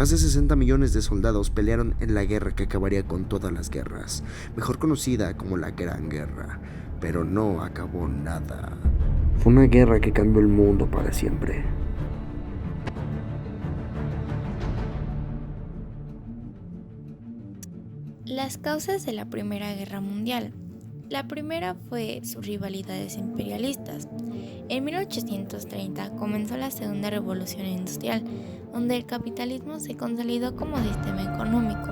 Más de 60 millones de soldados pelearon en la guerra que acabaría con todas las guerras, mejor conocida como la Gran Guerra, pero no acabó nada. Fue una guerra que cambió el mundo para siempre. Las causas de la Primera Guerra Mundial. La primera fue sus rivalidades imperialistas. En 1830 comenzó la Segunda Revolución Industrial, donde el capitalismo se consolidó como sistema económico.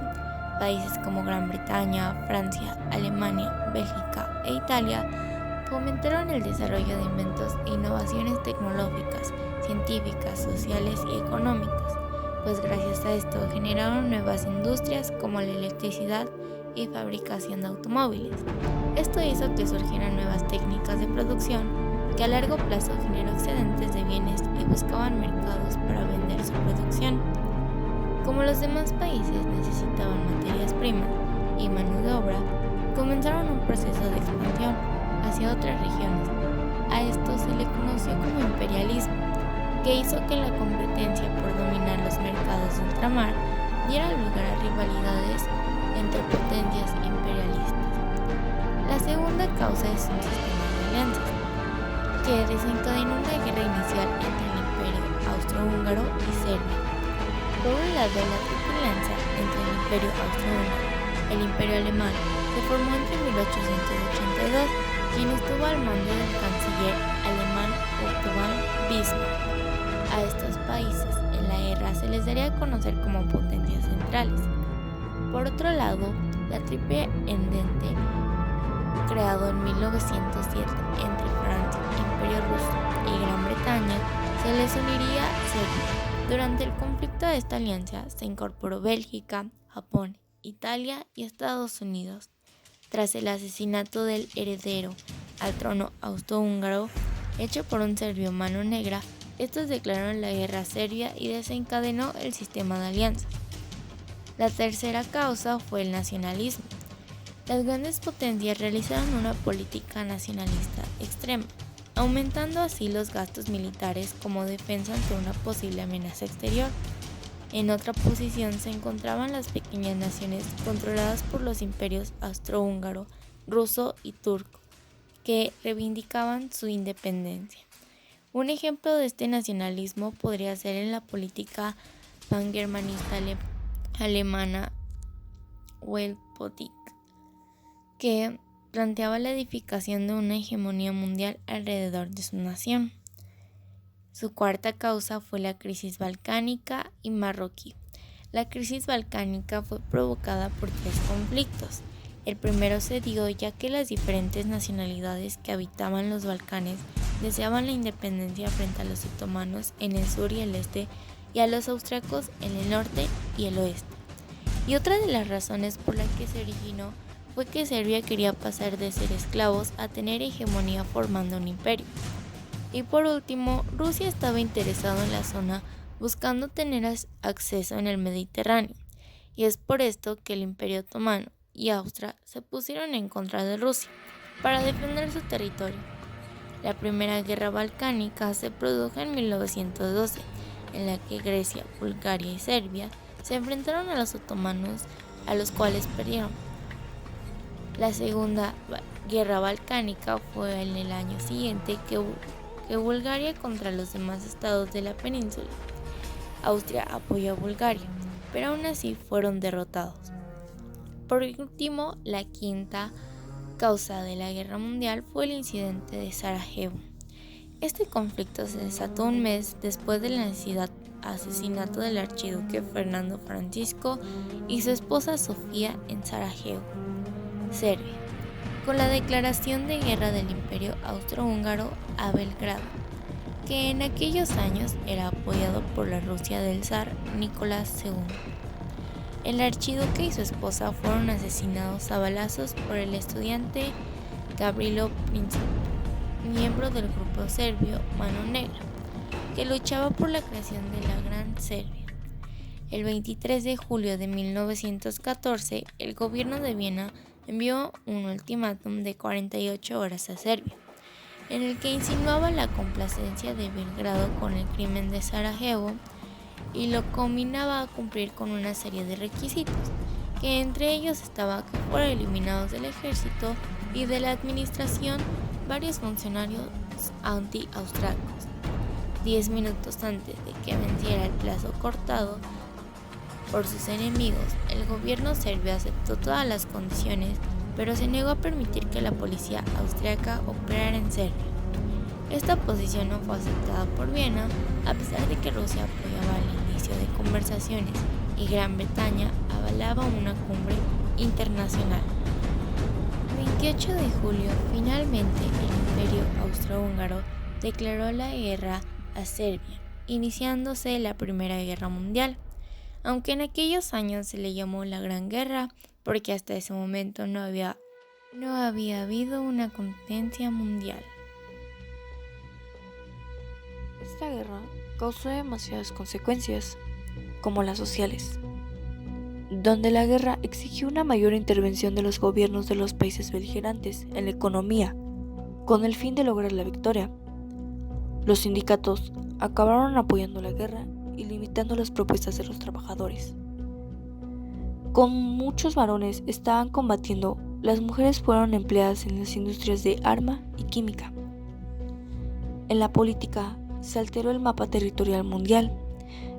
Países como Gran Bretaña, Francia, Alemania, Bélgica e Italia fomentaron el desarrollo de inventos e innovaciones tecnológicas, científicas, sociales y económicas, pues gracias a esto generaron nuevas industrias como la electricidad y fabricación de automóviles. Esto hizo que surgieran nuevas técnicas de producción que a largo plazo generó excedentes de bienes y buscaban mercados para vender su producción. Como los demás países necesitaban materias primas y mano de obra, comenzaron un proceso de expansión hacia otras regiones. A esto se le conoció como imperialismo, que hizo que la competencia por dominar los mercados de ultramar diera lugar a rivalidades entre potencias imperialistas. La segunda causa es un sistema de alianzas, que desencadenó una guerra inicial entre el Imperio Austrohúngaro y Serbia. Por un lado, la triple alianza entre el Imperio Austrohúngaro y el Imperio Alemán se formó entre 1882, quien estuvo al mando del canciller alemán Otto von Bismarck. A estos países en la guerra se les daría a conocer como potencias centrales. Por otro lado, la Triple Entente, creado en 1907 entre Francia, Imperio Ruso y Gran Bretaña, se les uniría a Serbia. Durante el conflicto de esta alianza se incorporó Bélgica, Japón, Italia y Estados Unidos. Tras el asesinato del heredero al trono austrohúngaro, hecho por un serbio mano negra, estos declararon la guerra a Serbia y desencadenó el sistema de alianzas. La tercera causa fue el nacionalismo. Las grandes potencias realizaron una política nacionalista extrema, aumentando así los gastos militares como defensa ante una posible amenaza exterior. En otra posición se encontraban las pequeñas naciones controladas por los imperios austrohúngaro, ruso y turco, que reivindicaban su independencia. Un ejemplo de este nacionalismo podría ser en la política pangermanista alemana Weltpolitik, que planteaba la edificación de una hegemonía mundial alrededor de su nación. Su cuarta causa fue la crisis balcánica y marroquí. La crisis balcánica fue provocada por tres conflictos. El primero se dio ya que las diferentes nacionalidades que habitaban los Balcanes deseaban la independencia frente a los otomanos en el sur y el este y a los austriacos en el norte y el oeste. Y otra de las razones por la que se originó fue que Serbia quería pasar de ser esclavos a tener hegemonía formando un imperio. Y por último, Rusia estaba interesado en la zona buscando tener acceso en el Mediterráneo, y es por esto que el Imperio Otomano y Austria se pusieron en contra de Rusia para defender su territorio. La Primera Guerra Balcánica se produjo en 1912, en la que Grecia, Bulgaria y Serbia se enfrentaron a los otomanos, a los cuales perdieron. La Segunda Guerra Balcánica fue en el año siguiente que Bulgaria contra los demás estados de la península. Austria apoyó a Bulgaria, pero aún así fueron derrotados. Por último, la quinta causa de la guerra mundial fue el incidente de Sarajevo. Este conflicto se desató un mes después del asesinato del archiduque Fernando Francisco y su esposa Sofía en Sarajevo, Serbia, con la declaración de guerra del Imperio Austrohúngaro a Belgrado, que en aquellos años era apoyado por la Rusia del zar Nicolás II. El archiduque y su esposa fueron asesinados a balazos por el estudiante Gavrilo Princip, miembro del grupo serbio Mano Negra, que luchaba por la creación de la Gran Serbia. El 23 de julio de 1914, el gobierno de Viena envió un ultimátum de 48 horas a Serbia, en el que insinuaba la complacencia de Belgrado con el crimen de Sarajevo y lo combinaba a cumplir con una serie de requisitos, que entre ellos estaba que fueran eliminados del ejército y de la administración varios funcionarios anti-austriacos. 10 minutos antes de que venciera el plazo cortado por sus enemigos, el gobierno serbio aceptó todas las condiciones, pero se negó a permitir que la policía austriaca operara en Serbia. Esta posición no fue aceptada por Viena, a pesar de que Rusia apoyaba el inicio de conversaciones y Gran Bretaña avalaba una cumbre internacional. El 28 de julio, finalmente, el Imperio Austrohúngaro declaró la guerra a Serbia, iniciándose la Primera Guerra Mundial, aunque en aquellos años se le llamó la Gran Guerra porque hasta ese momento no había habido una contienda mundial. Esta guerra causó demasiadas consecuencias, como las sociales, donde la guerra exigió una mayor intervención de los gobiernos de los países beligerantes en la economía, con el fin de lograr la victoria. Los sindicatos acabaron apoyando la guerra y limitando las propuestas de los trabajadores. Como muchos varones estaban combatiendo, las mujeres fueron empleadas en las industrias de arma y química. En la política se alteró el mapa territorial mundial.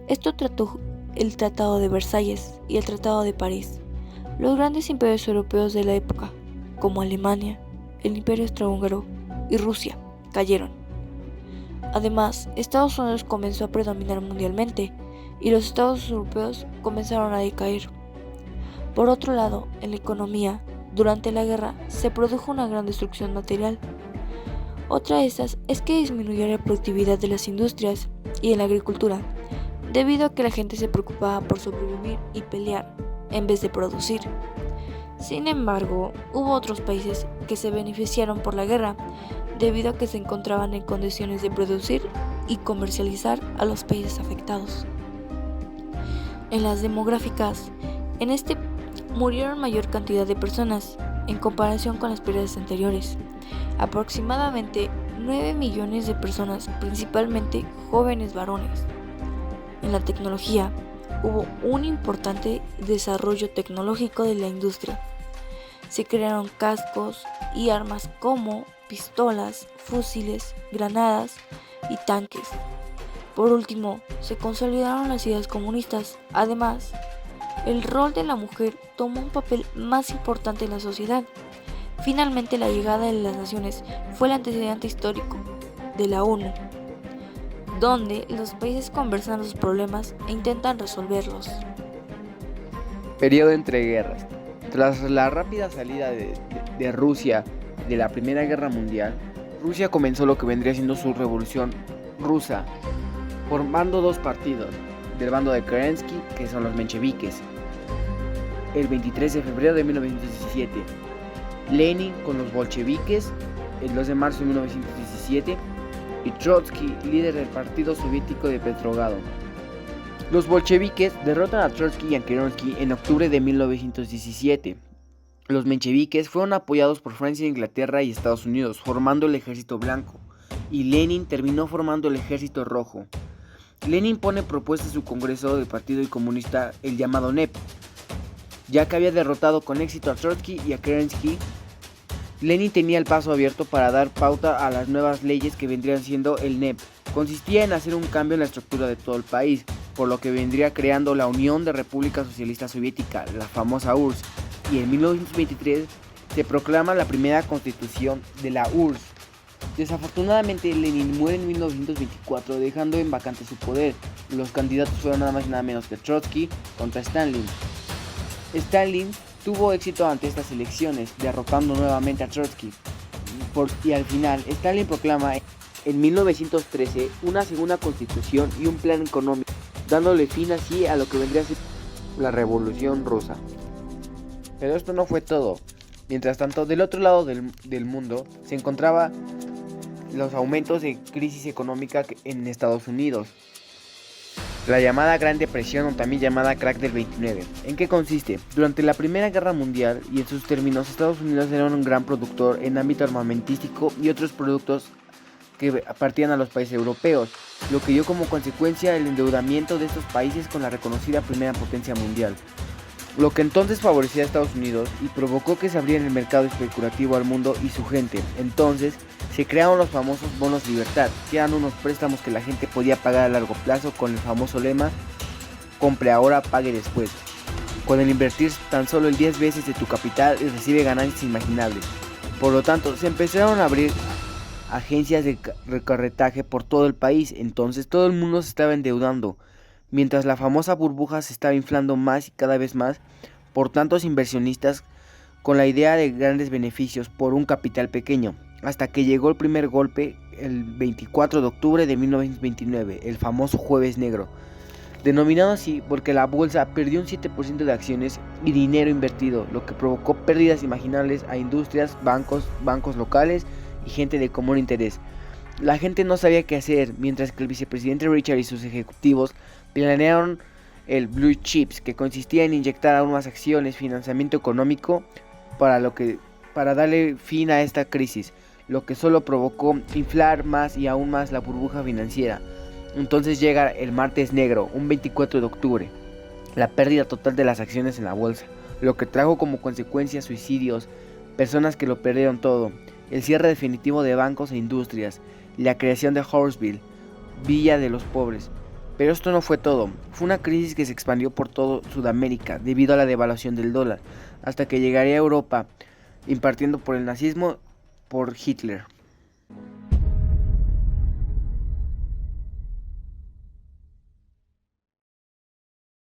Esto trató el Tratado de Versalles y el Tratado de París. Los grandes imperios europeos de la época, como Alemania, el Imperio Austrohúngaro y Rusia, cayeron. Además, Estados Unidos comenzó a predominar mundialmente y los estados europeos comenzaron a decaer. Por otro lado, en la economía, durante la guerra se produjo una gran destrucción material. Otra de estas es que disminuyó la productividad de las industrias y en la agricultura, debido a que la gente se preocupaba por sobrevivir y pelear en vez de producir. Sin embargo, hubo otros países que se beneficiaron por la guerra, debido a que se encontraban en condiciones de producir y comercializar a los países afectados. En las demográficas, murieron mayor cantidad de personas en comparación con las periodos anteriores, aproximadamente 9 millones de personas, principalmente jóvenes varones. En la tecnología, hubo un importante desarrollo tecnológico de la industria. Se crearon cascos y armas como pistolas, fusiles, granadas y tanques. Por último, se consolidaron las ideas comunistas. Además, el rol de la mujer tomó un papel más importante en la sociedad. Finalmente, la llegada de las naciones fue el antecedente histórico de la ONU, donde los países conversan los problemas e intentan resolverlos. Periodo entre guerras. Tras la rápida salida de Rusia de la Primera Guerra Mundial, Rusia comenzó lo que vendría siendo su revolución rusa, formando dos partidos, del bando de Kerensky, que son los mencheviques, el 23 de febrero de 1917, Lenin con los bolcheviques, el 2 de marzo de 1917, y Trotsky, líder del Partido Soviético de Petrogrado. Los bolcheviques derrotan a Trotsky y a Kerensky en octubre de 1917. Los mencheviques fueron apoyados por Francia, Inglaterra y Estados Unidos, formando el Ejército Blanco, y Lenin terminó formando el Ejército Rojo. Lenin pone propuesta a su Congreso del Partido Comunista, el llamado NEP. Ya que había derrotado con éxito a Trotsky y a Kerensky, Lenin tenía el paso abierto para dar pauta a las nuevas leyes que vendrían siendo el NEP. Consistía en hacer un cambio en la estructura de todo el país, por lo que vendría creando la Unión de República Socialista Soviética, la famosa URSS, y en 1923 se proclama la primera constitución de la URSS. Desafortunadamente, Lenin muere en 1924, dejando en vacante su poder. Los candidatos fueron nada más y nada menos que Trotsky contra Stalin. Stalin tuvo éxito ante estas elecciones, derrotando nuevamente a Trotsky. Y al final, Stalin proclama en 1913 una segunda constitución y un plan económico, dándole fin así a lo que vendría a ser la Revolución Rusa. Pero esto no fue todo. Mientras tanto, del otro lado del mundo se encontraba los aumentos de crisis económica en Estados Unidos. La llamada Gran Depresión, o también llamada Crack del 29. ¿En qué consiste? Durante la Primera Guerra Mundial y en sus términos, Estados Unidos era un gran productor en ámbito armamentístico y otros productos que partían a los países europeos, lo que dio como consecuencia el endeudamiento de estos países con la reconocida primera potencia mundial, lo que entonces favorecía a Estados Unidos y provocó que se abriera el mercado especulativo al mundo y su gente. Entonces se crearon los famosos bonos libertad, que eran unos préstamos que la gente podía pagar a largo plazo con el famoso lema compre ahora, pague después, con el invertir tan solo el 10 veces de tu capital y recibe ganancias inimaginables. Por lo tanto, se empezaron a abrir agencias de recorretaje por todo el país. Entonces todo el mundo se estaba endeudando, mientras la famosa burbuja se estaba inflando más y cada vez más por tantos inversionistas con la idea de grandes beneficios por un capital pequeño, hasta que llegó el primer golpe el 24 de octubre de 1929, el famoso Jueves Negro, denominado así porque la bolsa perdió un 7% de acciones y dinero invertido, lo que provocó pérdidas imaginables a industrias, bancos locales y gente de común interés. La gente no sabía qué hacer, mientras que el vicepresidente Richard y sus ejecutivos planearon el Blue Chips, que consistía en inyectar aún más acciones, financiamiento económico para darle fin a esta crisis, lo que solo provocó inflar más y aún más la burbuja financiera. Entonces llega el martes negro, un 24 de octubre, la pérdida total de las acciones en la bolsa, lo que trajo como consecuencia suicidios, personas que lo perdieron todo, el cierre definitivo de bancos e industrias, la creación de Horseville, Villa de los Pobres. Pero esto no fue todo, fue una crisis que se expandió por todo Sudamérica debido a la devaluación del dólar, hasta que llegaría a Europa, impartiendo por el nazismo por Hitler.